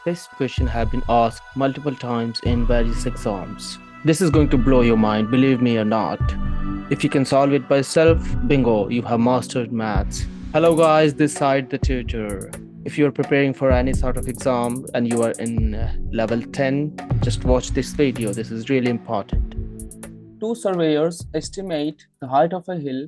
This question has been asked multiple times in various exams. This is going to blow your mind, believe me or not. If you can solve it by yourself, bingo, you have mastered maths. Hello guys, this side the tutor. If you're preparing for any sort of exam and you are in level 10, just watch this video. This is really important. Two surveyors estimate the height of a hill.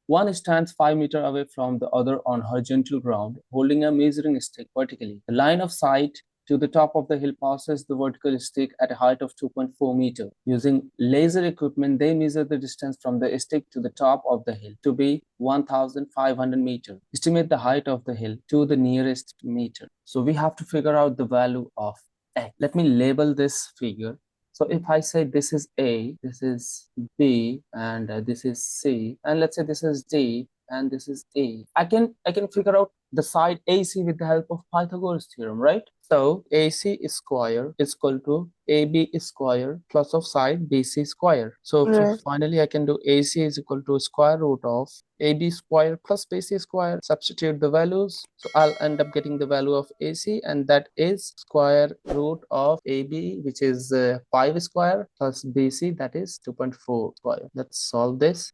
One stands 5 meters away from the other on horizontal ground, holding a measuring stick vertically. The line of sight to the top of the hill passes the vertical stick at a height of 2.4 meters. Using laser equipment, they measure the distance from the stick to the top of the hill to be 1,500 meters. Estimate the height of the hill to the nearest meter. So we have to figure out the value of x. Let me label this figure. So if I say this is A, this is B, and this is C, and let's say this is D, and this is E, I can figure out the side AC with the help of Pythagoras theorem, right? So AC square is equal to AB square plus of side BC square. So Right. finally I can do AC is equal to square root of AB square plus BC square. Substitute the values. So I'll end up getting the value of AC, and that is square root of AB, which is 5 square, plus BC, that is 2.4 square. Let's solve this.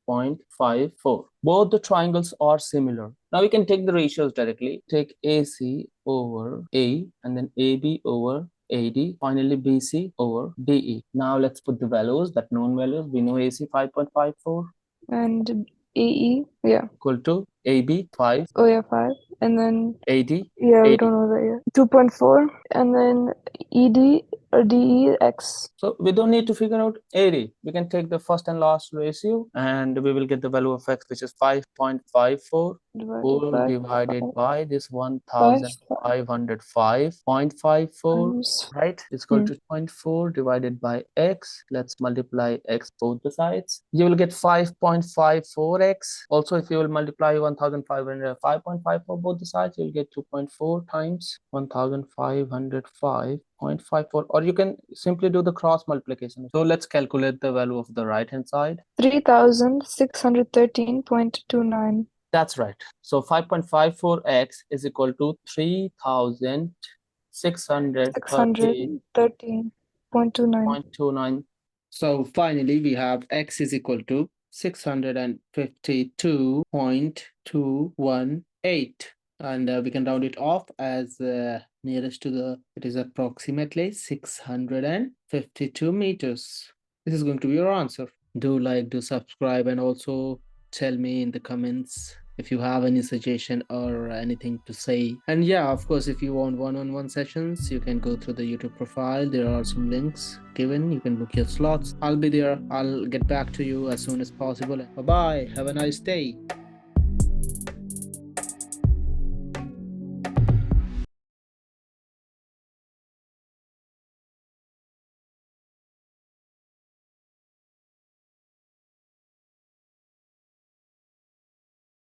5.54. Both the triangles are similar. Now we can take the ratios directly. Take AC over A, and then AB over AD, finally BC over DE. Now let's put the values, that known values. We know AC 5.54 And AE, yeah. equal to AB 5, Oh, yeah, 5. And then, AD yeah, we 80. don't know that yet. 2.4. And then ED or DE, X. So we don't need to figure out AD. We can take the first and last ratio, and we will get the value of X, which is 5.54. Divided by this 1505.54, times right? It's equal to 0.4 divided by x. Let's multiply x both the sides. You will get 5.54x. Also, if you will multiply 1500 5.54 both the sides, you'll get 2.4 times 1505.54, or you can simply do the cross multiplication. So let's calculate the value of the right hand side. 3613.29. That's right. So 5.54x is equal to 3613.29. So finally, we have x is equal to 652.218. And we can round it off as nearest to the, it is approximately 652 meters. This is going to be your answer. Do like, do subscribe, and also tell me in the comments if you have any suggestion or anything to say. And yeah, of course, if you want one-on-one sessions, you can go through the YouTube profile. There are some links given. You can book your slots. I'll be there. I'll get back to you as soon as possible. Bye bye. Have a nice day.